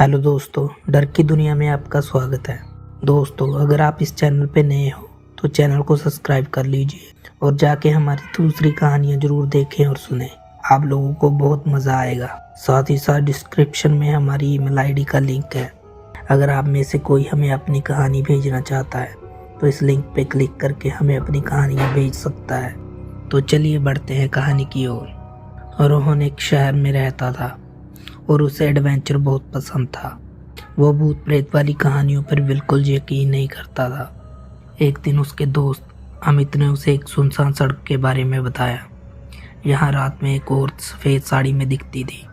Hello दोस्तों, डर की दुनिया में आपका स्वागत है। दोस्तों, अगर आप इस चैनल पे नए हो तो चैनल को सब्सक्राइब कर लीजिए और जाके हमारी दूसरी कहानियाँ जरूर देखें और सुनें। आप लोगों को बहुत मज़ा आएगा। साथ ही साथ डिस्क्रिप्शन में हमारी ईमेल आईडी का लिंक है। अगर आप में से कोई हमें अपनी कहानी भेजना चाहता है तो इस लिंक पे क्लिक करके हमें अपनी कहानियाँ भेज सकता है। तो चलिए बढ़ते हैं कहानी की ओर। रोहन एक शहर में रहता था और उसे एडवेंचर बहुत पसंद था। वो भूत प्रेत वाली कहानियों पर बिल्कुल यकीन नहीं करता था। एक दिन उसके दोस्त अमित ने उसे एक सुनसान सड़क के बारे में बताया। यहाँ रात में एक औरत सफ़ेद साड़ी में दिखती थी।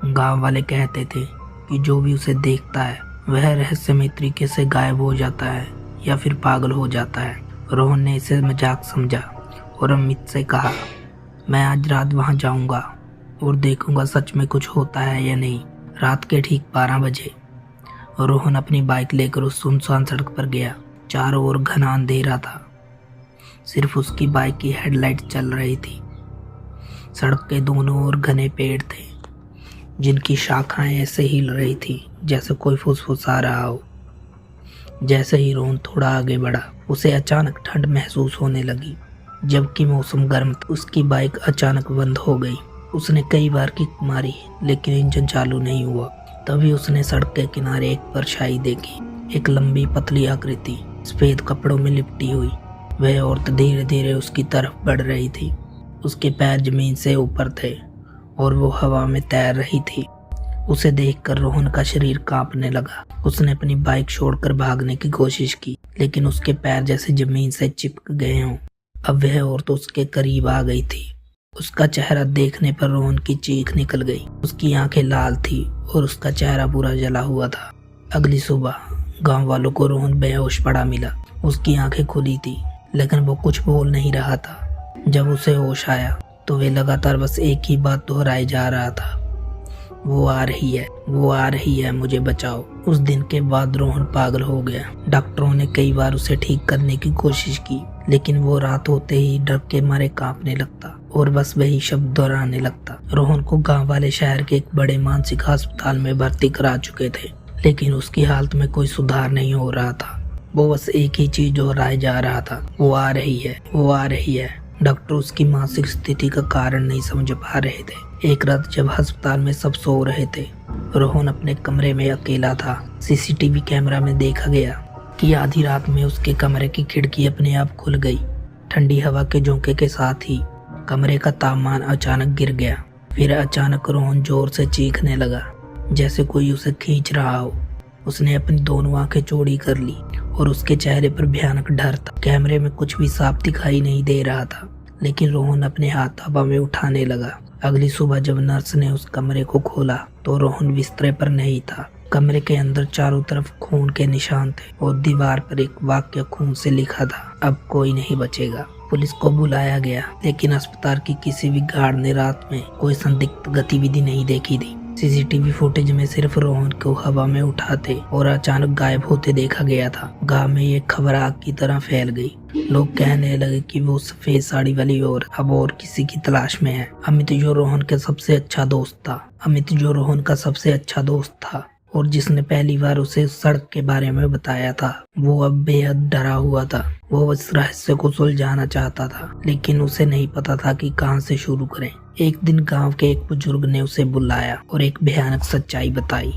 गांव वाले कहते थे कि जो भी उसे देखता है वह रहस्यमय तरीके से गायब हो जाता है या फिर पागल हो जाता है। रोहन ने इसे मजाक समझा और अमित से कहा, मैं आज रात वहाँ जाऊँगा और देखूंगा सच में कुछ होता है या नहीं। रात के ठीक 12 बजे रोहन अपनी बाइक लेकर उस सुनसान सड़क पर गया। चारों ओर घना अंधेरा था, सिर्फ उसकी बाइक की हेडलाइट चल रही थी। सड़क के दोनों ओर घने पेड़ थे जिनकी शाखाएं ऐसे हिल रही थी जैसे कोई फुसफुसा रहा हो। जैसे ही रोहन थोड़ा आगे बढ़ा उसे अचानक ठंड महसूस होने लगी। जबकि मौसम गर्म था, उसकी बाइक अचानक बंद हो गई। उसने कई बार किक मारी लेकिन इंजन चालू नहीं हुआ। तभी उसने सड़क के किनारे एक परछाई देखी। एक लंबी पतली आकृति सफेद कपड़ों में लिपटी हुई। वह औरत धीरे धीरे उसकी तरफ बढ़ रही थी। उसके पैर जमीन से ऊपर थे और वो हवा में तैर रही थी। उसे देखकर रोहन का शरीर कांपने लगा। उसने अपनी बाइक छोड़कर भागने की कोशिश की लेकिन उसके पैर जैसे जमीन से चिपक गए हों। अब वह औरत उसके करीब आ गई थी। उसका चेहरा देखने पर रोहन की चीख निकल गई। उसकी आंखें लाल थी और उसका चेहरा पूरा जला हुआ था। अगली सुबह गांव वालों को रोहन बेहोश पड़ा मिला। उसकी आंखें खुली थी लेकिन वो कुछ बोल नहीं रहा था। जब उसे होश आया तो वे लगातार बस एक ही बात दोहराए जा रहा था, वो आ रही है, वो आ रही है, मुझे बचाओ। उस दिन के बाद रोहन पागल हो गया। डॉक्टरों ने कई बार उसे ठीक करने की कोशिश की लेकिन वो रात होते ही डर के मारे कांपने लगता और बस वही शब्द दोहराने लगता। रोहन को गांव वाले शहर के एक बड़े मानसिक अस्पताल में भर्ती करा चुके थे लेकिन उसकी हालत में कोई सुधार नहीं हो रहा था। वो बस एक ही चीज दोहराए जा रहा था, वो आ रही है, वो आ रही है। डॉक्टर उसकी मानसिक स्थिति का कारण नहीं समझ पा रहे थे। एक रात जब अस्पताल में सब सो रहे थे, रोहन अपने कमरे में अकेला था। सीसीटीवी कैमरा में देखा गया कि आधी रात में उसके कमरे की खिड़की अपने आप खुल गई। ठंडी हवा के झोंके के साथ ही कमरे का तापमान अचानक गिर गया। फिर अचानक रोहन जोर से चीखने लगा जैसे कोई उसे खींच रहा हो। उसने अपनी दोनों आंखें चौड़ी कर ली और उसके चेहरे पर भयानक डर था। कैमरे में कुछ भी साफ दिखाई नहीं दे रहा था लेकिन रोहन अपने हाथ हवा में उठाने लगा। अगली सुबह जब नर्स ने उस कमरे को खोला तो रोहन बिस्तर पर नहीं था। कमरे के अंदर चारों तरफ खून के निशान थे और दीवार पर एक वाक्य खून से लिखा था, अब कोई नहीं बचेगा। पुलिस को बुलाया गया लेकिन अस्पताल की किसी भी गार्ड ने रात में कोई संदिग्ध गतिविधि नहीं देखी थी। सीसीटीवी फुटेज में सिर्फ रोहन को हवा में उठाते और अचानक गायब होते देखा गया था। गांव में ये खबर आग की तरह फैल गई। लोग कहने लगे कि वो सफेद साड़ी वाली और अब और किसी की तलाश में है। अमित जो रोहन का सबसे अच्छा दोस्त था और जिसने पहली बार उसे सड़क के बारे में बताया था, वो अब बेहद डरा हुआ था। वो इस रहस्य को सुलझाना चाहता था लेकिन उसे नहीं पता था कि कहां से शुरू करें। एक दिन गांव के एक बुजुर्ग ने उसे बुलाया और एक भयानक सच्चाई बताई।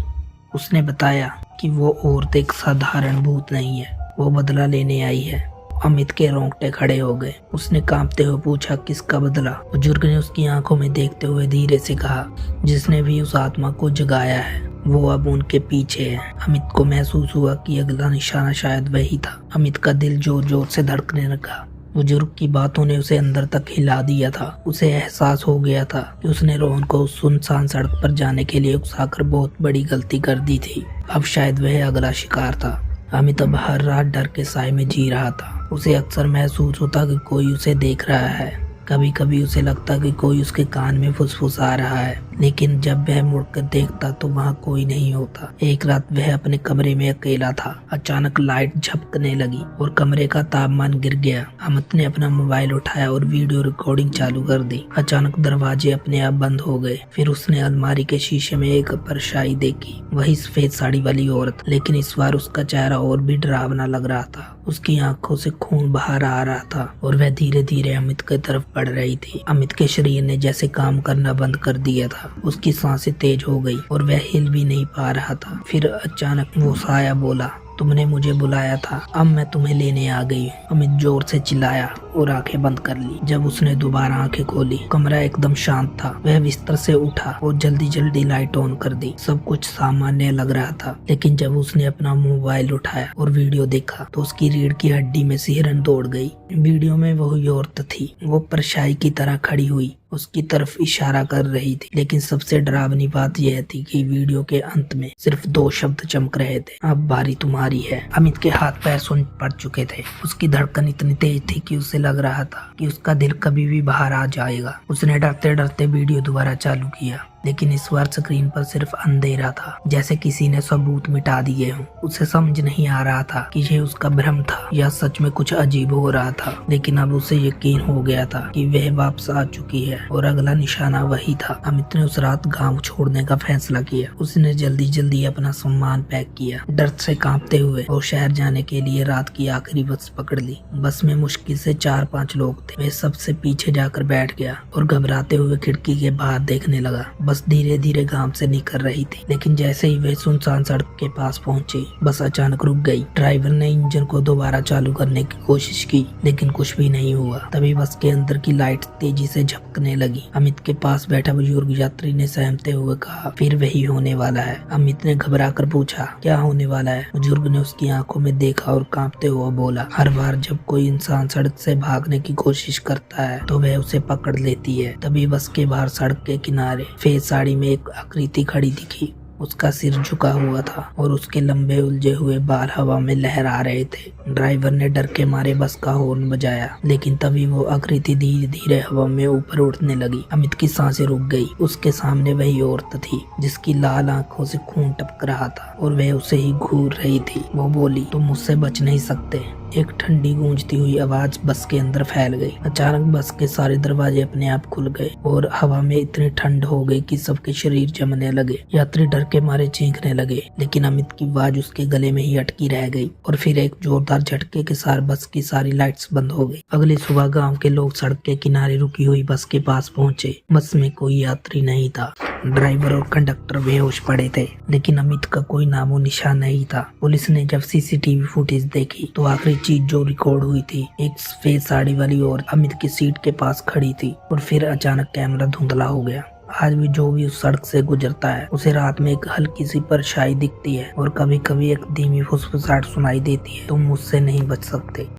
उसने बताया कि वो औरत एक साधारण भूत नहीं है, वो बदला लेने आई है। अमित के रोंगटे खड़े हो गए। उसने कांपते हुए पूछा, किसका बदला? बुजुर्ग ने उसकी आंखों में देखते हुए धीरे से कहा, जिसने भी उस आत्मा को जगाया है वो अब उनके पीछे है। अमित को महसूस हुआ कि अगला निशाना शायद वही था। अमित का दिल जोर जोर से धड़कने लगा। बुजुर्ग की बातों ने उसे अंदर तक हिला दिया था। उसे एहसास हो गया था कि उसने रोहन को उस सुनसान सड़क पर जाने के लिए उकसाकर बहुत बड़ी गलती कर दी थी। अब शायद वह अगला शिकार था। अमित अब हर रात डर के साए में जी रहा था। उसे अक्सर महसूस होता कि कोई उसे देख रहा है कभी कभी उसे लगता कि कोई उसके कान में फुसफुसा रहा है, लेकिन जब वह मुड़कर देखता तो वहाँ कोई नहीं होता। एक रात वह अपने कमरे में अकेला था। अचानक लाइट झपकने लगी और कमरे का तापमान गिर गया। अमित ने अपना मोबाइल उठाया और वीडियो रिकॉर्डिंग चालू कर दी। अचानक दरवाजे अपने आप बंद हो गए। फिर उसने अलमारी के शीशे में एक परछाई देखी, वही सफेद साड़ी वाली औरत, लेकिन इस बार उसका चेहरा और भी डरावना लग रहा था। उसकी आंखों से खून बाहर आ रहा था और वह धीरे धीरे अमित की तरफ बढ़ रही थी। अमित के शरीर ने जैसे काम करना बंद कर दिया था। उसकी सांसें तेज हो गई और वह हिल भी नहीं पा रहा था। फिर अचानक वो साया बोला, तुमने मुझे बुलाया था, अब मैं तुम्हें लेने आ गई हूँ। अमित जोर से चिल्लाया और आंखें बंद कर ली। जब उसने दोबारा आंखें खोली, कमरा एकदम शांत था। वह बिस्तर से उठा और जल्दी जल्दी लाइट ऑन कर दी। सब कुछ सामान्य लग रहा था, लेकिन जब उसने अपना मोबाइल उठाया और वीडियो देखा तो उसकी रीढ़ की हड्डी में सिहरन दौड़ गई। वीडियो में वही औरत थी। वो परछाई की तरह खड़ी हुई उसकी तरफ इशारा कर रही थी, लेकिन सबसे डरावनी बात यह थी कि वीडियो के अंत में सिर्फ 2 शब्द चमक रहे थे, अब बारी तुम्हारी है। अमित के हाथ पैर सुन पड़ चुके थे। उसकी धड़कन इतनी तेज थी कि उसे लग रहा था कि उसका दिल कभी भी बाहर आ जाएगा। उसने डरते डरते वीडियो दोबारा चालू किया, लेकिन इस बार स्क्रीन पर सिर्फ अंधेरा था, जैसे किसी ने सबूत मिटा दिए हों। उसे समझ नहीं आ रहा था कि यह उसका भ्रम था या सच में कुछ अजीब हो रहा था, लेकिन अब उसे यकीन हो गया था कि वह वापस आ चुकी है और अगला निशाना वही था। अमित ने उस रात गांव छोड़ने का फैसला किया। उसने जल्दी जल्दी अपना सामान पैक किया, डर से कांपते हुए, और शहर जाने के लिए रात की आखिरी बस पकड़ ली। बस में मुश्किल से 4-5 लोग थे। वह सबसे पीछे जाकर बैठ गया और घबराते हुए खिड़की के बाहर देखने लगा। बस धीरे धीरे गांव से निकल रही थी, लेकिन जैसे ही वह सुनसान सड़क के पास पहुंची, बस अचानक रुक गई। ड्राइवर ने इंजन को दोबारा चालू करने की कोशिश की, लेकिन कुछ भी नहीं हुआ। तभी बस के अंदर की लाइट तेजी से झपकने लगी। अमित के पास बैठा बुजुर्ग यात्री ने सहमते हुए कहा, फिर वही होने वाला है। अमित ने घबरा कर पूछा, क्या होने वाला है? बुजुर्ग ने उसकी आंखों में देखा और कांपते हुए बोला, हर बार जब कोई इंसान सड़क से भागने की कोशिश करता है तो वह उसे पकड़ लेती है। तभी बस के बाहर सड़क के किनारे सफेद साड़ी में एक आकृति खड़ी दिखी। उसका सिर झुका हुआ था और उसके लंबे उलझे हुए बाल हवा में लहरा रहे थे। ड्राइवर ने डर के मारे बस का हॉर्न बजाया, लेकिन तभी वो आकृति धीरे धीरे हवा में ऊपर उड़ने लगी। अमित की सांसें रुक गई। उसके सामने वही औरत थी जिसकी लाल आंखों से खून टपक रहा था और वह उसे ही घूर रही थी। वो बोली, तुम मुझसे बच नहीं सकते। एक ठंडी गूंजती हुई आवाज बस के अंदर फैल गई। अचानक बस के सारे दरवाजे अपने आप खुल गए और हवा में इतनी ठंड हो गई कि सबके शरीर जमने लगे। यात्री डर के मारे चीखने लगे, लेकिन अमित की आवाज उसके गले में ही अटकी रह गई और फिर एक जोरदार झटके के साथ बस की सारी लाइट्स बंद हो गई। अगली सुबह गांव के लोग सड़क के किनारे रुकी हुई बस के पास पहुंचे। बस में कोई यात्री नहीं था। ड्राइवर और कंडक्टर बेहोश पड़े थे, लेकिन अमित का कोई नामो निशान नहीं था। पुलिस ने जब सीसीटीवी फुटेज देखी तो आखिरी चीज जो रिकॉर्ड हुई थी, एक सफेद साड़ी वाली औरत अमित की सीट के पास खड़ी थी। और फिर अचानक कैमरा धुंधला हो गया। आज भी जो भी उस सड़क से गुजरता है उसे रात में एक हल्की सी परछाई दिखती है और कभी कभी एक धीमी फुसफुसाहट सुनाई देती है, तुम मुझसे नहीं बच सकते।